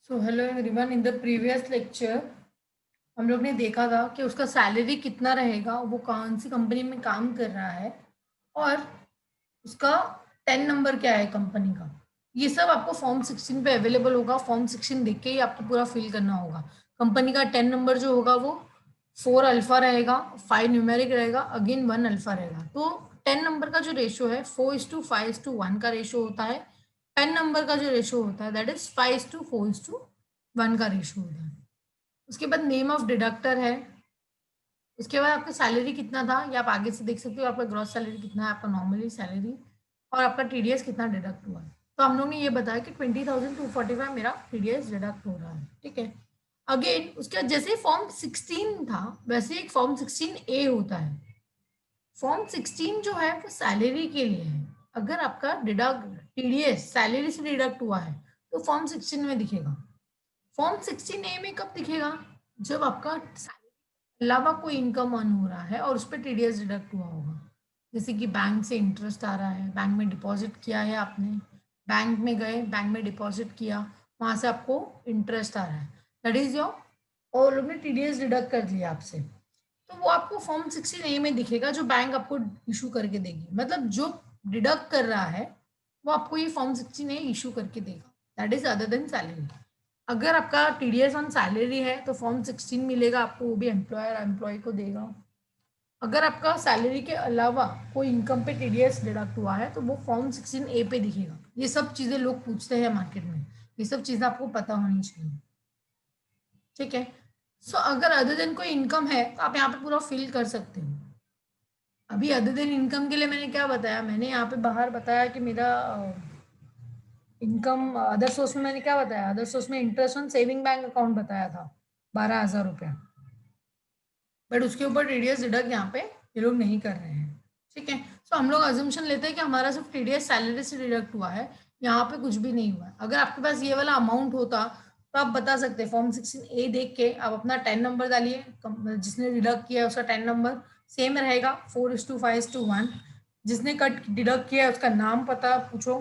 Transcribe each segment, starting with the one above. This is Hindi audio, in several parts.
So hello everyone, in the previous lecture हम लोग ने देखा था कि उसका सैलरी कितना रहेगा, वो कौन सी कंपनी में काम कर रहा है और उसका 10 नंबर क्या है कंपनी का। ये सब आपको फॉर्म 16 पे अवेलेबल होगा। फॉर्म 16 देख के ही आपको पूरा फिल करना होगा। कंपनी का 10 नंबर जो होगा वो 4 अल्फा रहेगा, 5 न्यूमेरिक रहेगा, अगेन 1 अल्फा रहेगा। तो 10 नंबर का जो रेशो है 4:5:1 का रेशो होता है। 10 नंबर का जो रेशो होता है दैट इज 5:4:1 का रेशो होता है। उसके बाद नेम ऑफ डिडक्टर है। उसके बाद आपका सैलरी कितना था ये आप आगे से देख सकते हो। आपका ग्रॉस सैलरी कितना है, आपका नॉर्मली सैलरी, और आपका टीडीएस कितना डिडक्ट हुआ है। तो हम लोग ने ये बताया कि 20,245 मेरा टीडीएस डिडक्ट हो रहा है। ठीक है। अगेन उसके बाद जैसे फॉर्म 16 था वैसे एक फॉर्म 16A होता है। फॉर्म 16 जो है वो सैलरी के लिए है। अगर आपका डिडक्ट टीडीएस सैलरी से डिडक्ट हुआ है तो फॉर्म 16 में दिखेगा। फॉर्म 16A में कब दिखेगा? जब आपका अलावा कोई इनकम अर्न हो रहा है और उस पर टीडीएस डिडक्ट हुआ होगा। जैसे कि बैंक से इंटरेस्ट आ रहा है, बैंक में डिपॉजिट किया है आपने, बैंक में गए, बैंक में डिपॉजिट किया, वहां से आपको इंटरेस्ट आ रहा है, दैट इज योर, और लोग ने टीडीएस डिडक्ट कर दिया आपसे। तो वो आपको फॉर्म 16A में दिखेगा जो बैंक आपको इशू करके देगी। मतलब जो डिडक्ट कर रहा है वो आपको ये फॉर्म 16A इशू करके देगा, that is other than salary. अगर आपका टीडीएस ऑन सैलरी है तो फॉर्म 16 मिलेगा आपको, वो भी एम्प्लॉयर एम्प्लॉय को देगा। अगर आपका सैलरी के अलावा कोई इनकम पे टीडीएस डिडक्ट हुआ है तो वो फॉर्म 16A पे दिखेगा। ये सब चीज़ें लोग पूछते हैं मार्केट में, ये सब चीज़ें आपको पता होनी चाहिए। ठीक है। सो अगर अदर देन कोई इनकम है तो आप यहाँ पे पूरा फिल कर सकते हो। अभी अदर देन इनकम के लिए मैंने क्या बताया, मैंने यहाँ पे बाहर बताया कि मेरा इनकम अदर सोर्स में मैंने क्या बताया, अदर सोर्स में interest on saving bank account बताया था 12,000 रुपया। बट उसके ऊपर टीडीएस डिडक्ट यहाँ पे ये लोग नहीं कर रहे हैं। ठीक है। सो हम लोग अजम्पशन लेते हैं कि हमारा सिर्फ टीडीएस सैलरी से डिडक्ट हुआ है, यहाँ पे कुछ भी नहीं हुआ है। अगर आपके पास ये वाला अमाउंट होता तो आप बता सकते हैं। फॉर्म 16A देख के आप अपना 10 नंबर डालिए, जिसने डिडक्ट किया है उसका 10 नंबर सेम रहेगा 4:5:1। जिसने कट डिडक्ट किया है उसका नाम पता पूछो।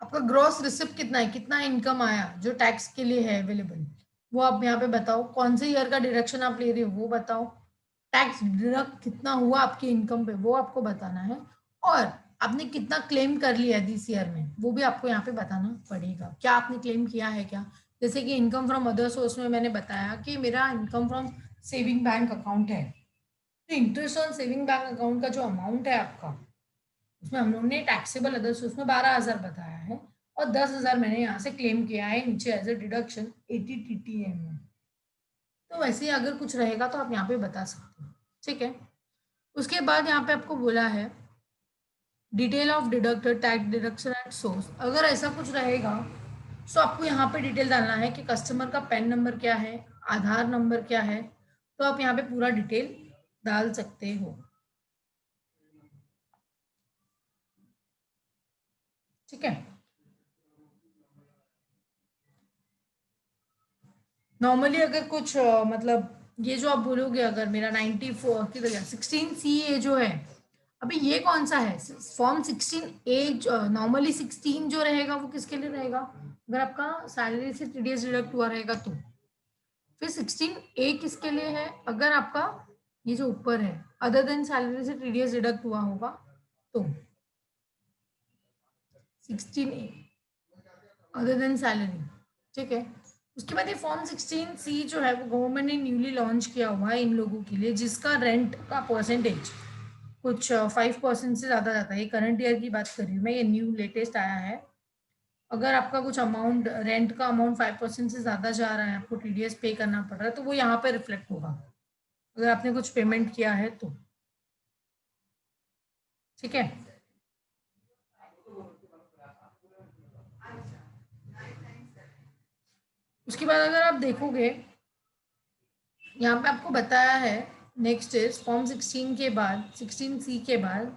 आपका ग्रॉस रिसिप्ट कितना है, कितना इनकम आया जो टैक्स के लिए है अवेलेबल, वो आप यहाँ पे बताओ। कौन से ईयर का डिडक्शन आप ले रहे हो वो बताओ। टैक्स डिडक्ट कितना हुआ आपकी इनकम पे वो आपको बताना है। और आपने कितना क्लेम कर लिया दिस ईयर में वो भी आपको यहाँ पे बताना पड़ेगा। क्या आपने क्लेम किया है क्या? जैसे कि इनकम फ्रॉम अदर सोर्स में मैंने बताया कि मेरा income from saving bank account है। तो interest on saving bank account का जो अमाउंट है आपका, उसमें हम लोग ने टैक्सेबल अदर्स उसमें 12,000 बताया है और 10,000 मैंने यहाँ से क्लेम किया है नीचे एज ए डिडक्शन 80 TTM में। तो वैसे ही अगर कुछ रहेगा तो आप यहाँ पे बता सकते हो। ठीक है। उसके बाद यहाँ पे आपको बोला है detail of deductor tax deduction at source. अगर ऐसा कुछ रहेगा तो आपको यहाँ पे डिटेल डालना है कि कस्टमर का पैन नंबर क्या है, आधार नंबर क्या है। तो आप यहाँ पे पूरा डिटेल डाल सकते हो। ठीक है। नॉर्मली अगर कुछ मतलब ये जो आप बोलोगे अगर मेरा 94 किधर 16CA जो है, अभी ये कौन सा है? Form 16A। नॉर्मली 16 जो रहेगा वो किसके लिए रहेगा? अगर आपका सैलरी से टीडीएस डिडक्ट हुआ रहेगा तो। फिर 16A किसके लिए है? अगर आपका ये जो ऊपर है अदर देन सैलरी से टीडीएस डिडक्ट हुआ होगा तो 16A अदर देन सैलरी। ठीक है। उसके बाद ये फॉर्म 16C जो है वो गवर्नमेंट ने न्यूली लॉन्च किया हुआ है इन लोगों के लिए जिसका रेंट का परसेंटेज कुछ 5% से ज़्यादा जाता है। ये करंट ईयर की बात कर रही हूँ मैं, ये न्यू लेटेस्ट आया है। अगर आपका कुछ अमाउंट रेंट का अमाउंट 5% से ज़्यादा जा रहा है, आपको टीडीएस पे करना पड़ रहा है, तो वो यहाँ पे रिफ्लेक्ट होगा अगर आपने कुछ पेमेंट किया है तो। ठीक है। उसके बाद अगर आप देखोगे यहाँ पे आपको बताया है नेक्स्ट इज फॉर्म 16 के बाद 16C के बाद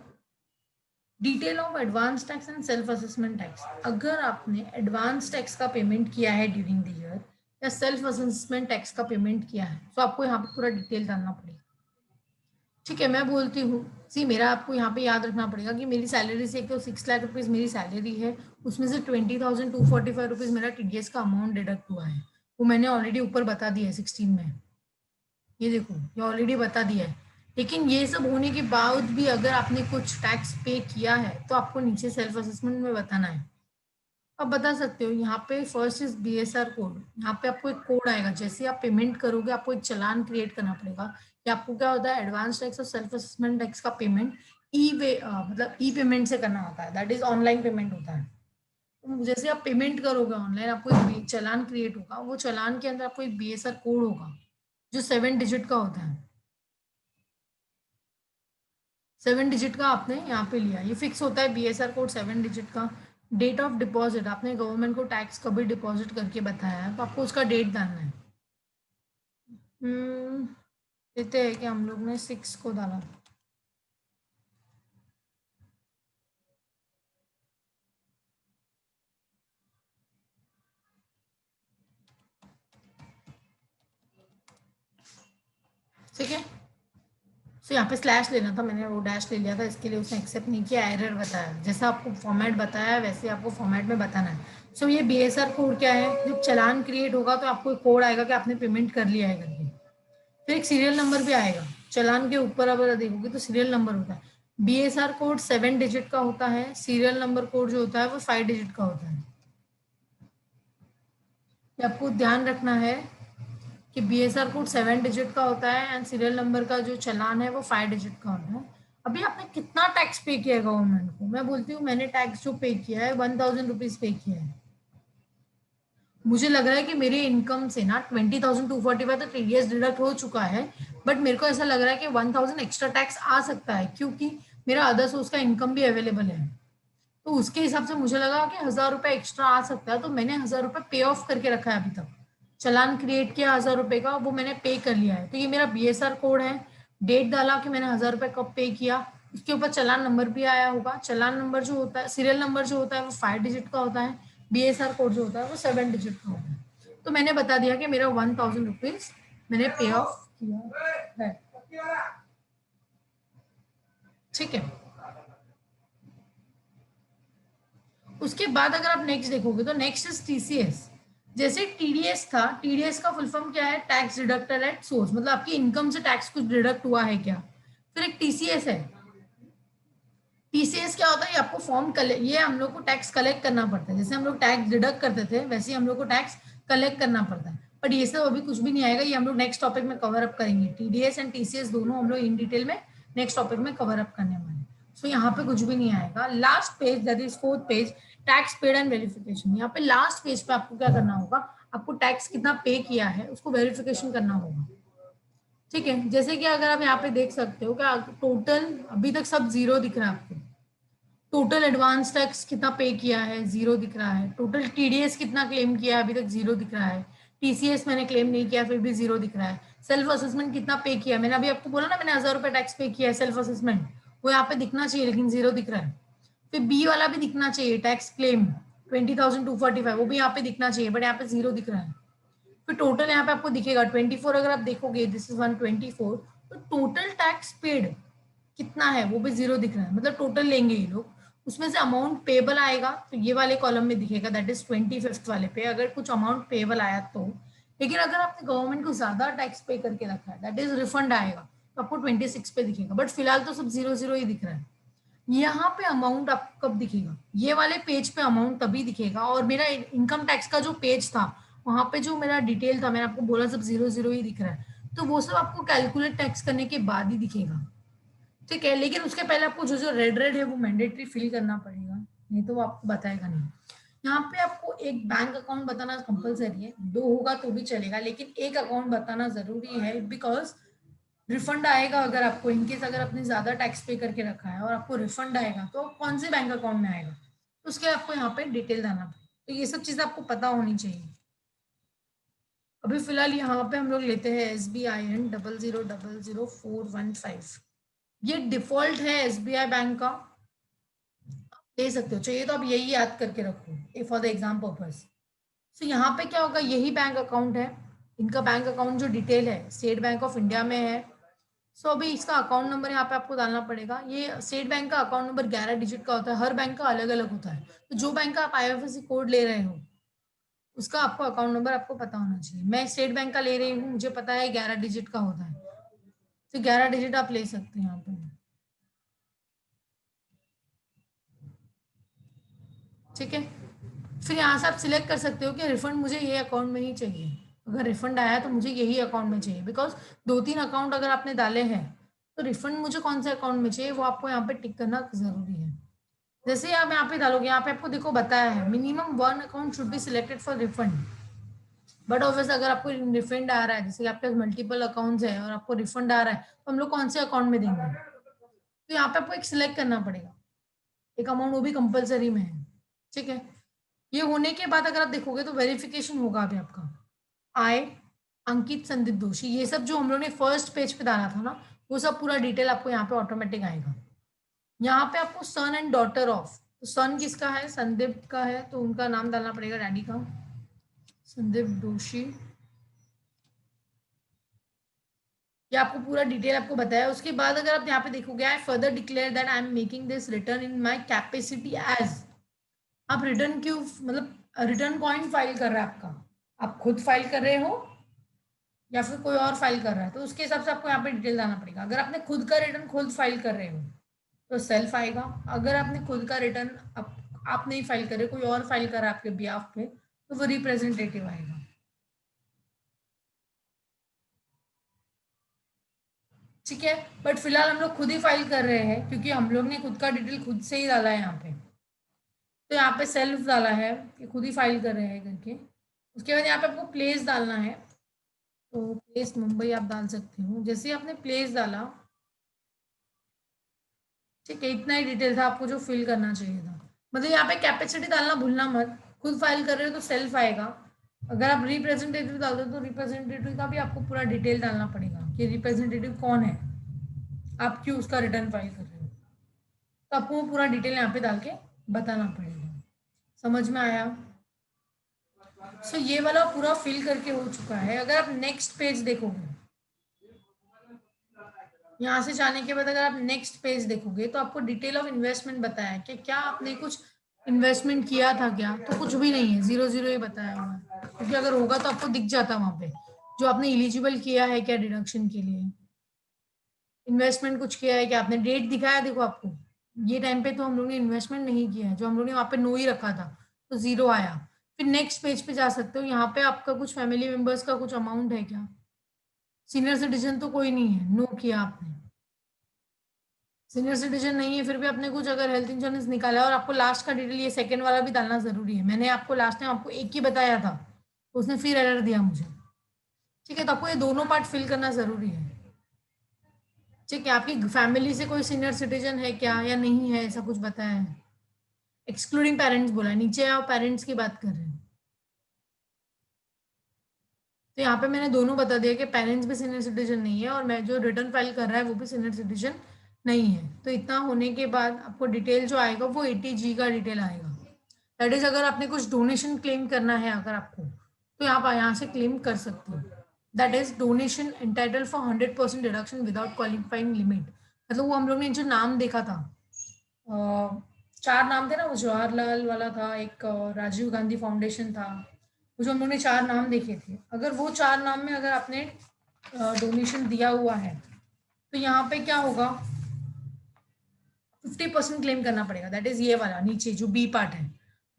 detail of advance tax and self assessment tax. अगर आपने एडवांस टैक्स का पेमेंट किया है ड्यूरिंग द ईयर या सेल्फ असेसमेंट टैक्स का पेमेंट किया है तो आपको यहाँ पे पूरा डिटेल डालना पड़ेगा। ठीक है, मैं बोलती हूँ, सी मेरा आपको यहाँ पे याद रखना पड़ेगा कि मेरी सैलरी से एक तो 6 लाख रुपीज़ मेरी सैलरी है, उसमें से 20,245 रुपीज़ मेरा टीडीएस का अमाउंट डिडक्ट हुआ है, वो मैंने ऑलरेडी ऊपर बता दिया है 16 में, ये देखो ये ऑलरेडी बता दिया है। लेकिन ये सब होने के बाद भी अगर आपने कुछ टैक्स पे किया है तो आपको नीचे सेल्फ असेसमेंट में बताना है। आप बता सकते हो, यहाँ पे फर्स्ट इज बीएसआर कोड, यहाँ पे आपको एक कोड आएगा, जैसे आप पेमेंट करोगे आपको एक चालान क्रिएट करना पड़ेगा कि आपको क्या होता है, एडवांस टैक्स और सेल्फ असेसमेंट टैक्स का पेमेंट ई वे मतलब ई पेमेंट से करना होता है, दैट इज ऑनलाइन पेमेंट होता है। तो जैसे आप पेमेंट करोगे ऑनलाइन, आपको एक चालान क्रिएट होगा, वो चालान के अंदर आपको एक बीएसआर कोड होगा जो 7 डिजिट का होता है। 7 डिजिट का आपने यहाँ पे लिया, ये फिक्स होता है बीएसआर कोड 7 डिजिट का। डेट ऑफ डिपॉजिट, आपने गवर्नमेंट को टैक्स कभी डिपॉजिट करके बताया है तो आपको उसका डेट डालना है। देते हैं कि हम लोग ने 6 को डाला, ठीक है। तो यहाँ पे स्लैश लेना था, मैंने वो डैश ले लिया था, इसके लिए उसने एक्सेप्ट नहीं किया, एरर बताया, जैसा आपको फॉर्मेट बताया है वैसे आपको फॉर्मेट में बताना है। सो ये बीएसआर कोड क्या है, जब चालान क्रिएट होगा तो आपको एक कोड आएगा कि आपने पेमेंट कर लिया है करके, फिर एक सीरियल नंबर भी आएगा, चालान के ऊपर अगर देखोगे तो सीरियल नंबर होता है। बीएसआर कोड 7 डिजिट का होता है, सीरियल नंबर कोड जो होता है वो 5 डिजिट का होता है। ये आपको ध्यान रखना है कि बीएसआर कोड 7 डिजिट का होता है एंड सीरियल नंबर का जो चालान है वो 5 डिजिट का होता है। अभी आपने कितना टैक्स पे किया है गवर्नमेंट को, मैं बोलती हूँ मैंने टैक्स जो पे किया है 1,000 रुपीज पे किया है। मुझे लग रहा है कि मेरे इनकम से ना 20,245 तो टीडीएस डिडक्ट हो चुका है, बट मेरे को ऐसा लग रहा है कि 1,000 एक्स्ट्रा टैक्स आ सकता है क्योंकि मेरा अदर सोर्स का इनकम भी अवेलेबल है। तो उसके हिसाब से मुझे लगा कि 1,000 रुपये एक्स्ट्रा आ सकता है, तो मैंने 1,000 रुपये पे ऑफ करके रखा है अभी तक। चलान क्रिएट किया 1,000 रुपये का, वो मैंने पे कर लिया है, तो ये मेरा बीएसआर कोड है। डेट डाला कि मैंने 1,000 रुपये कब पे किया, उसके ऊपर चलान नंबर भी आया होगा। चलान नंबर जो होता है, सीरियल नंबर जो होता है वो 5 डिजिट का होता है, बीएसआर कोड जो होता है वो 7 डिजिट का होता है। तो मैंने बता दिया कि मेरा 1,000 रुपीज मैंने पे ऑफ किया है, ठीक है। उसके बाद अगर आप नेक्स्ट देखोगे तो नेक्स्ट इज टीसीएस। जैसे टीडीएस था, टीडीएस का फुल फॉर्म क्या है, टैक्स डिडक्टेड एट सोर्स, मतलब आपकी इनकम से टैक्स कुछ डिडक्ट हुआ है क्या। फिर एक टीसीएस है, टीसीएस क्या होता है, ये आपको फॉर्म ये हम लोग को टैक्स कलेक्ट करना पड़ता है, जैसे हम लोग टैक्स डिडक्ट करते थे वैसे ही हम लोग को टैक्स कलेक्ट करना पड़ता है। बट ये सब अभी कुछ भी नहीं आएगा, ये हम लोग नेक्स्ट टॉपिक में कवर अप करेंगे, टीडीएस एंड टीसीएस दोनों हम लोग इन डिटेल में नेक्स्ट टॉपिक में कवर अप करने वाले हैं। सो यहाँ पे कुछ भी नहीं आएगा। Last page that is 4th page, tax paid and verification. यहाँ पे लास्ट पेज पे आपको क्या करना होगा, आपको टैक्स कितना पे किया है उसको वेरिफिकेशन करना होगा, ठीक है। जैसे कि अगर आप यहाँ पे देख सकते हो क्या टोटल अभी तक सब जीरो दिख रहा है आपको, टोटल एडवांस टैक्स कितना पे किया है जीरो दिख रहा है, टोटल टीडीएस कितना क्लेम किया है अभी तक जीरो दिख रहा है, टीसीएस मैंने क्लेम नहीं किया फिर भी जीरो दिख रहा है, सेल्फ असेसमेंट कितना पे किया, मैंने अभी आपको बोला ना मैंने 1,000 रुपये टैक्स पे किया है सेल्फ असेसमेंट, वो यहाँ पे दिखना चाहिए लेकिन जीरो दिख रहा है। फिर बी वाला भी दिखना चाहिए, टैक्स क्लेम 20,245 वो भी यहाँ पे दिखना चाहिए, बट यहाँ पे जीरो दिख रहा है। फिर टोटल यहाँ पे आपको दिखेगा 24, अगर आप देखोगे दिस इज 124, तो टोटल टैक्स पेड कितना है वो भी जीरो दिख रहा है, मतलब टोटल लेंगे ये लोग, उसमें से अमाउंट पेबल आएगा तो ये वाले कॉलम में दिखेगा, दैट इज 25th वाले पे अगर कुछ अमाउंट पेबल आया तो। लेकिन अगर आपने गवर्नमेंट को ज्यादा टैक्स पे करके रखा है दैट इज रिफंड आएगा, तो आपको 26 पे दिखेगा, बट फिलहाल तो सब जीरो जीरो ही दिख रहा है। यहाँ पे अमाउंट आपको कब दिखेगा, ये वाले पेज पे अमाउंट तभी दिखेगा, और मेरा इनकम टैक्स का जो पेज था वहां पे जो मेरा डिटेल था मैंने आपको बोला सब जीरो जीरो ही दिख रहा है, तो वो सब आपको कैलकुलेट टैक्स करने के बाद ही दिखेगा, ठीक है। लेकिन उसके पहले आपको जो जो रेड रेड है वो मैंडेटरी फिल करना पड़ेगा, नहीं तो वो आपको बताएगा नहीं। यहाँ पे आपको एक बैंक अकाउंट बताना कंपलसरी है, दो होगा तो भी चलेगा लेकिन एक अकाउंट बताना जरूरी है, बिकॉज रिफंड आएगा अगर आपको इनकेस अगर आपने ज्यादा टैक्स पे करके रखा है और आपको रिफंड आएगा तो कौन से बैंक अकाउंट में आएगा, तो उसके आपको यहाँ पे डिटेल डालना पड़ेगा, तो ये सब चीजें आपको पता होनी चाहिए। अभी फिलहाल यहाँ पे हम लोग लेते हैं SBIN 00000415, ये डिफॉल्ट है एसबीआई बैंक का, ले सकते हो, चाहिए तो आप यही याद करके रखो फॉर द एग्जाम पर्पज। सो यहाँ पे क्या होगा, यही बैंक अकाउंट है, इनका बैंक अकाउंट जो डिटेल है स्टेट बैंक ऑफ इंडिया में है। सो अभी इसका अकाउंट नंबर यहाँ पे आपको डालना पड़ेगा। ये स्टेट बैंक का अकाउंट नंबर 11 डिजिट का होता है, हर बैंक का अलग अलग होता है। तो जो बैंक का आप आईएफएससी कोड ले रहे हो उसका आपको अकाउंट नंबर आपको पता होना चाहिए। मैं स्टेट बैंक का ले रही हूँ, मुझे पता है 11 डिजिट का होता है, तो 11 डिजिट आप ले सकते हैं यहाँ पे। ठीक है, फिर यहाँ से आप सिलेक्ट कर सकते हो कि रिफंड मुझे ये अकाउंट में ही चाहिए। अगर रिफंड आया तो मुझे यही अकाउंट में चाहिए, बिकॉज 2-3 अकाउंट अगर आपने डाले हैं तो रिफंड मुझे कौन से अकाउंट में चाहिए वो आपको यहाँ पे टिक करना जरूरी है। जैसे आप यहाँ पे डालोगे, यहाँ पे आपको देखो बताया है minimum 1 account should be selected for refund. But obvious अगर आपको रिफंड आ रहा है, जैसे आपके पास मल्टीपल अकाउंट्स है और आपको रिफंड आ रहा है, तो हम लोग कौन से अकाउंट में देंगे? तो यहाँ पे आपको एक सिलेक्ट करना पड़ेगा, एक अमाउंट, वो भी कंपलसरी में है। ठीक है, ये होने के बाद अगर आप देखोगे तो वेरिफिकेशन होगा अभी आपका। आय अंकित संदीप दोषी, ये सब जो हम लोग ने फर्स्ट पेज पे डाला था ना, वो सब पूरा डिटेल आपको यहाँ पे ऑटोमेटिक आएगा। यहाँ पे आपको सन एंड डॉटर ऑफ, तो सन किसका है? संदीप का है, तो उनका नाम डालना पड़ेगा, डैडी का, संदीप दोषी। ये आपको पूरा डिटेल आपको बताया। उसके बाद अगर आप यहाँ पे देखोगे, I further declare that I am making this return in my capacity as, आप रिटर्न क्यों, मतलब रिटर्न कौन फाइल कर रहा है आपका? आप खुद फाइल कर रहे हो या फिर कोई और फाइल कर रहा है, तो उसके हिसाब से आपको यहाँ पे डिटेल डालना पड़ेगा। अगर आपने खुद का रिटर्न खुद फाइल कर रहे हो तो सेल्फ आएगा। अगर आपने खुद का रिटर्न आप नहीं फाइल कर रहे, कोई और फाइल कर रहा है आपके बिहाफ पे, तो वो रिप्रेजेंटेटिव आएगा। ठीक है, बट फिलहाल हम लोग खुद ही फाइल कर रहे हैं क्योंकि हम लोग ने खुद का डिटेल खुद से ही डाला है यहाँ पे। तो यहाँ पे सेल्फ डाला है कि खुद ही फाइल कर रहे हैं करके। उसके बाद यहाँ पे आपको प्लेस डालना है, तो प्लेस मुंबई आप डाल सकते हो। जैसे ही आपने प्लेस डाला, ठीक है, इतना ही डिटेल था आपको जो फिल करना चाहिए था। मतलब यहाँ पे कैपेसिटी डालना भूलना मत, खुद फाइल कर रहे हो तो सेल्फ आएगा। अगर आप रिप्रेजेंटेटिव डालते हो तो रिप्रेजेंटेटिव का भी आपको पूरा डिटेल डालना पड़ेगा कि रिप्रेजेंटेटिव कौन है, आप क्यों उसका रिटर्न फाइल कर रहे हो, तो आपको वो पूरा डिटेल यहाँ पे डाल के बताना पड़ेगा। समझ में आया? सो ये वाला पूरा फिल करके हो चुका है। अगर आप नेक्स्ट पेज देखोगे, यहाँ से जाने के बाद अगर आप नेक्स्ट पेज देखोगे तो आपको डिटेल ऑफ इन्वेस्टमेंट बताया है कि क्या आपने कुछ इन्वेस्टमेंट किया था क्या, तो कुछ भी नहीं है, 0-0 ही बताया हुआ है। क्योंकि अगर होगा तो आपको दिख जाता वहां पे जो आपने एलिजिबल किया है क्या डिडक्शन के लिए, इन्वेस्टमेंट कुछ किया है क्या, आपने डेट दिखाया देखो आपको, ये टाइम पे तो हम लोग ने इन्वेस्टमेंट नहीं किया है, जो हम लोग ने वहाँ पे नो ही रखा था, तो 0 आया। फिर नेक्स्ट पेज पे जा सकते हो, यहाँ पे आपका कुछ फैमिली मेंबर्स का कुछ अमाउंट है क्या, सीनियर सिटीजन तो कोई नहीं है, नो किया आपने, सीनियर सिटीजन नहीं है, फिर भी आपने कुछ अगर हेल्थ इंश्योरेंस निकाला, और आपको लास्ट का डिटेल ये सेकंड वाला भी डालना जरूरी है। मैंने आपको लास्ट टाइम आपको एक ही बताया था, तो उसने फिर एरर दिया मुझे। ठीक है, तो आपको ये दोनों पार्ट फिल करना जरूरी है। ठीक है, आपकी फैमिली से कोई सीनियर सिटीजन है क्या या नहीं है, ऐसा कुछ बताया है? एक्सक्लूडिंग पेरेंट्स बोला है, नीचे आप पेरेंट्स की बात कर रहे हैं, तो यहाँ पे मैंने दोनों बता दिया कि पेरेंट्स भी सीनियर सिटीजन नहीं है और मैं जो रिटर्न फाइल कर रहा है वो भी सीनियर सिटीजन नहीं है। तो इतना होने के बाद आपको डिटेल जो आएगा वो 80G का डिटेल आएगा। दैट इज अगर आपने कुछ डोनेशन क्लेम करना है अगर आपको, तो आप यहाँ से क्लेम कर सकते हो। That is donation entitled for 100% deduction without qualifying limit. मतलब वो हम लोग ने जो नाम देखा था, चार नाम थे ना, वो जवाहरलाल वाला था, एक राजीव गांधी फाउंडेशन था, वो जो हम लोग ने चार नाम देखे थे, अगर वो चार नाम में अगर आपने डोनेशन दिया हुआ है तो यहाँ पे क्या होगा, 50% क्लेम करना पड़ेगा। दैट इज ये वाला नीचे जो बी पार्ट है,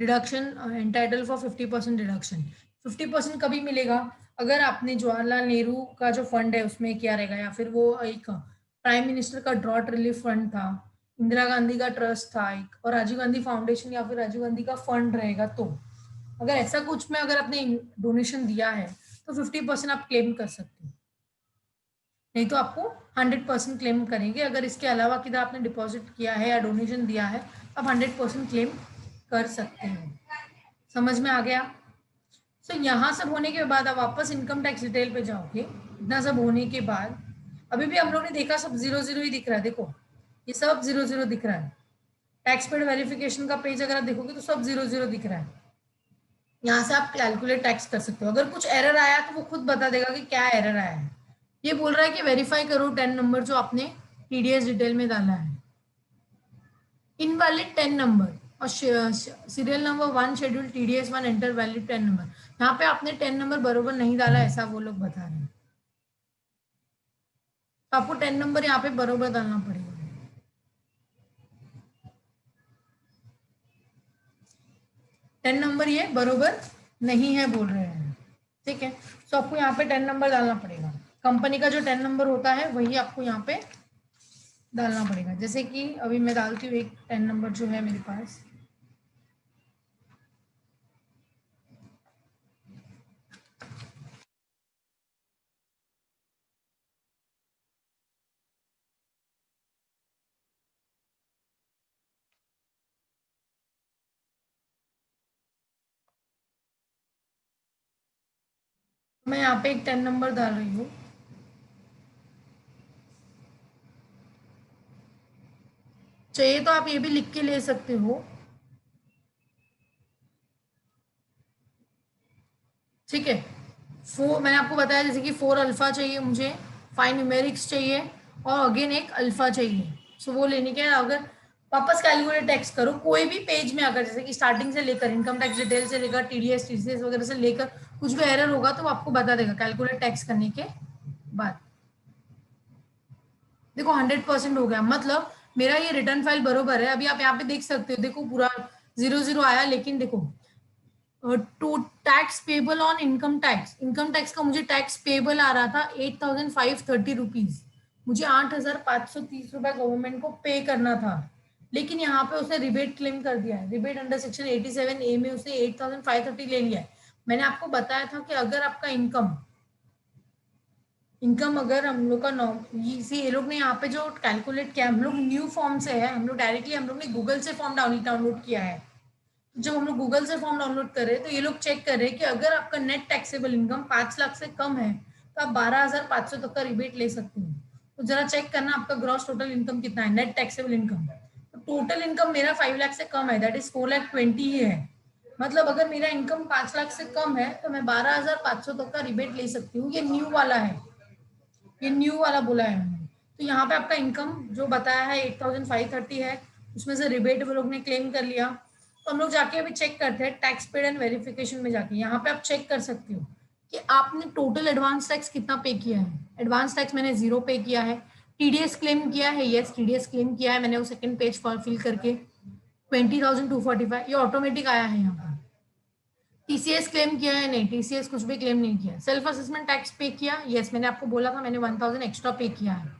डिडक्शन एंटाइटल फॉर 50% डिडक्शन। 50% कभी मिलेगा अगर आपने जवाहरलाल नेहरू का जो फंड है उसमें किया रहेगा, या फिर वो एक प्राइम मिनिस्टर का ड्रॉट रिलीफ फंड था, इंदिरा गांधी का ट्रस्ट था एक, और राजीव गांधी फाउंडेशन या फिर राजीव गांधी का फंड रहेगा, तो अगर ऐसा कुछ में अगर आपने डोनेशन दिया है तो 50% आप क्लेम कर सकते हो, नहीं तो आपको 100% क्लेम करेंगे। अगर इसके अलावा किधर आपने डिपॉजिट किया है या डोनेशन दिया है, आप 100% क्लेम कर सकते हो। समझ में आ गया? सो यहाँ सब होने के बाद आप वापस इनकम टैक्स डिटेल पे जाओगे। इतना सब होने के बाद अभी भी हम लोग ने देखा सब 0-0 ही दिख रहा है, देखो ये सब 0-0 दिख रहा है। टैक्स पेड वेरिफिकेशन का पेज अगर आप देखोगे तो सब 0-0 दिख रहा है। यहाँ से आप कैलकुलेट टैक्स कर सकते हो। अगर कुछ एरर आया तो वो खुद बता देगा कि क्या एरर आया है, ये बोल रहा है कि वेरीफाई करो 10 नंबर जो आपने टीडीएस डिटेल में डाला है, इनवैलिड 10 नंबर, और serial number 1 schedule TDS 1 enter valid 10 number. यहाँ पे आपने 10 नंबर बरोबर नहीं डाला, ऐसा वो लोग बता रहे हैं। तो आपको 10 नंबर यहाँ पे बरोबर डालना पड़ेगा। 10 नंबर ये बरोबर नहीं है बोल रहे हैं, ठीक है। तो आपको यहाँ पे 10 नंबर डालना पड़ेगा, कंपनी का जो 10 नंबर होता है वही आपको यहाँ पे डालना पड़ेगा। जैसे कि अभी मैं डालती हूँ एक 10 नंबर जो है मेरे पास, मैं यहाँ पे एक 10 नंबर डाल रही हूँ। चाहिए तो आप ये भी लिख के ले सकते हो, ठीक है। मैंने आपको बताया जैसे कि 4 अल्फा चाहिए मुझे, 5 न्यूमेरिक्स चाहिए, और अगेन एक अल्फा चाहिए। सो वो लेने के अगर वापस कैलकुलेट टैक्स करो कोई भी पेज में, अगर जैसे कि स्टार्टिंग से लेकर इनकम टैक्स डिटेल से लेकर टीडीएस टीसीएस वगैरह से लेकर कुछ भी एरर होगा तो वो आपको बता देगा कैलकुलेट टैक्स करने के बाद। देखो 100% हो गया, मतलब मेरा ये रिटर्न फाइल बरोबर है। अभी आप यहाँ पे देख सकते हो, देखो पूरा 0 0 आया, लेकिन देखो to tax payable on income tax का मुझे टैक्स पेबल आ रहा था 8,530 रुपीज। मुझे 8,530 रुपए गवर्नमेंट को पे करना था, लेकिन यहाँ पे उसने रिबेट क्लेम कर दिया है। रिबेट अंडर सेक्शन 87A में उसने 8,530 ले लिया है। मैंने आपको बताया था कि अगर आपका इनकम इनकम अगर हम लोग का ये लोग ने यहाँ पे जो कैलकुलेट किया, हम लोग न्यू फॉर्म से है, हम लोग ने गूगल से फॉर्म डाउनलोड किया है। जब हम लोग गूगल से फॉर्म डाउनलोड कर रहे हैं तो ये लोग चेक कर रहे हैं कि अगर आपका नेट टैक्सेबल इनकम 5 लाख से कम है तो आप 12,500 तक का रिबेट ले सकते हो। तो जरा चेक करना आपका ग्रॉस टोटल इनकम कितना है, नेट टैक्सेबल इनकम। तो टोटल इनकम मेरा 5 लाख से कम है, दैट इज 4,20,000 ही है। मतलब अगर मेरा इनकम 5 लाख से कम है तो मैं 12,500 तक का रिबेट ले सकती हूँ। ये न्यू वाला है, ये न्यू वाला बोला है उन्होंने। तो यहाँ पे आपका इनकम जो बताया है 8,530 है, उसमें से रिबेट वो लोग ने क्लेम कर लिया। तो हम लोग जाके अभी चेक करते हैं टैक्स पेड एंड वेरिफिकेशन में जाके। यहाँ पे आप चेक कर सकते हो कि आपने टोटल एडवांस टैक्स कितना पे किया है। एडवांस टैक्स मैंने 0 पे किया है। टीडीएस क्लेम किया है, यस टीडीएस क्लेम किया है मैंने, वो सेकंड पेज फिल करके 20,245 ये ऑटोमेटिक आया है यहाँ पर। टीसीएस क्लेम किया है, नहीं टीसीएस कुछ भी क्लेम नहीं किया। सेल्फ असेसमेंट टैक्स पे किया, यस मैंने आपको बोला था मैंने 1,000 एक्स्ट्रा पे किया है।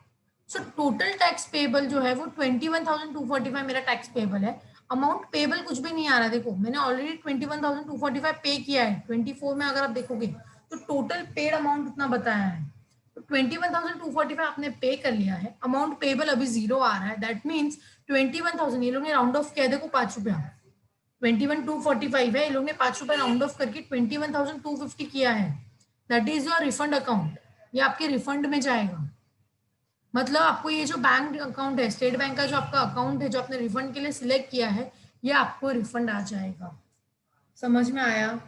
सो टोटल टैक्स पेबल जो है वो 21,245 मेरा टैक्स पेबल है। अमाउंट पेबल कुछ भी नहीं आ रहा, देखो मैंने ऑलरेडी 21,245 पे किया है। 24 में अगर आप देखोगे तो टोटल पेड अमाउंट उतना बताया है। तो 21,245 आपने पे कर लिया है, अमाउंट पेबल अभी 0 आ रहा है, दैट मीन्स 21,000 ये लोग ने राउंड ऑफ किया, देखो 5 रुपया 21,245 है, ये लोग ने 5 रुपए राउंड ऑफ करके 21,250 किया है। That is your refund account, ये आपके रिफंड में जाएगा। मतलब आपको ये जो बैंक अकाउंट है, स्टेट बैंक का जो आपका अकाउंट है जो आपने रिफंड के लिए सिलेक्ट किया है, ये आपको रिफंड आ जाएगा। समझ में आया?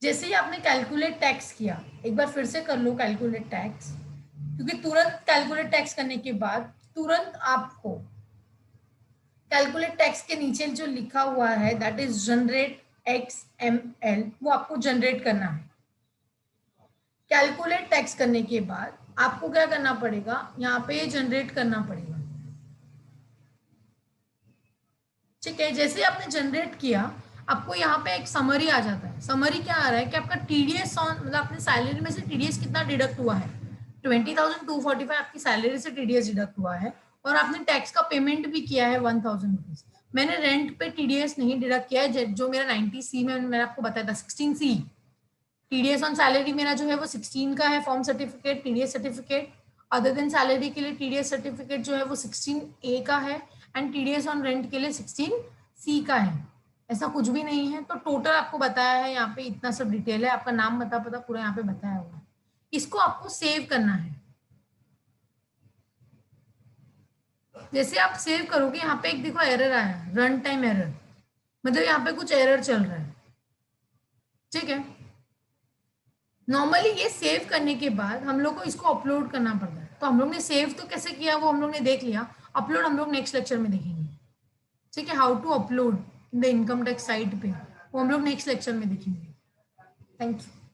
जैसे ही आपने कैलकुलेट टैक्स किया, एक बार फिर से कर लो कैलकुलेट टैक्स, क्योंकि तुरंत कैलकुलेट टैक्स करने के बाद तुरंत आपको कैलकुलेट टैक्स के नीचे जो लिखा हुआ है दैट इज जनरेट XML, वो आपको जनरेट करना है। कैलकुलेट टैक्स करने के बाद आपको क्या करना पड़ेगा, यहाँ पे जनरेट करना पड़ेगा, ठीक है। जैसे आपने जनरेट किया आपको यहाँ पे एक समरी आ जाता है। समरी क्या आ रहा है कि आपका टीडीएस ऑन, मतलब अपने सैलरी में से टीडीएस कितना डिडक्ट हुआ है। 20,245 आपकी सैलरी से टीडीएस डिडक्ट हुआ है, और आपने टैक्स का पेमेंट भी किया है 1,000 रुपीज। मैंने रेंट पे टीडीएस नहीं डिडक्ट किया है, जो मेरा 90C में मैंने आपको बताया था 16C। टीडीएस ऑन सैलरी मेरा जो है वो 16 का है, form certificate TDS certificate. Other than salary के लिए टीडीएस सर्टिफिकेट जो है वो 16A का है, एंड टीडीएस ऑन रेंट के लिए 16C का है। ऐसा कुछ भी नहीं है। तो टोटल आपको बताया है यहाँ पे, इतना सब डिटेल है, आपका नाम बता पता पूरा यहाँ पे बताया हुआ है। इसको आपको सेव करना है। जैसे आप सेव करोगे यहाँ पे एक देखो एरर आया, रन टाइम एरर, मतलब यहाँ पे कुछ एरर चल रहा है, ठीक है। नॉर्मली ये सेव करने के बाद हम लोग को इसको अपलोड करना पड़ता है, तो हम लोग ने सेव तो कैसे किया वो हम लोग ने देख लिया, अपलोड हम लोग नेक्स्ट लेक्चर में देखेंगे। ठीक है, how to upload in the income tax site पे, वो हम लोग नेक्स्ट लेक्चर में देखेंगे। Thank you.